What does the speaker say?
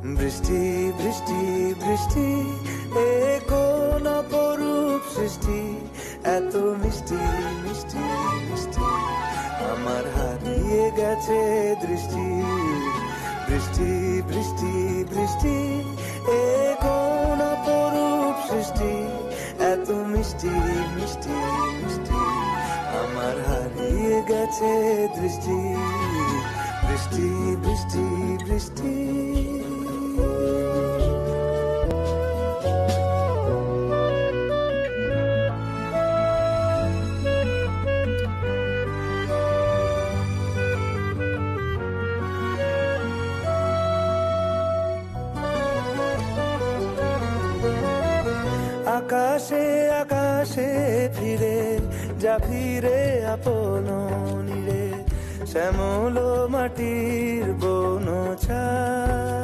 বৃষ্টি বৃষ্টি বৃষ্টি, এ কোন অপরূপ সৃষ্টি, এত মিষ্টি মিষ্টি মিষ্টি, আমার হারিয়ে গেছে দৃষ্টি। বৃষ্টি বৃষ্টি বৃষ্টি, এ কোন অপরূপ সৃষ্টি, এত মিষ্টি মিষ্টি মিষ্টি, আমার হারিয়ে গেছে দৃষ্টি। বৃষ্টি বৃষ্টি বৃষ্টি। আকাশে আকাশে ফিরে যা, ফিরে আপন নীড়ে, শ্যামল মাটির বন ছায়া।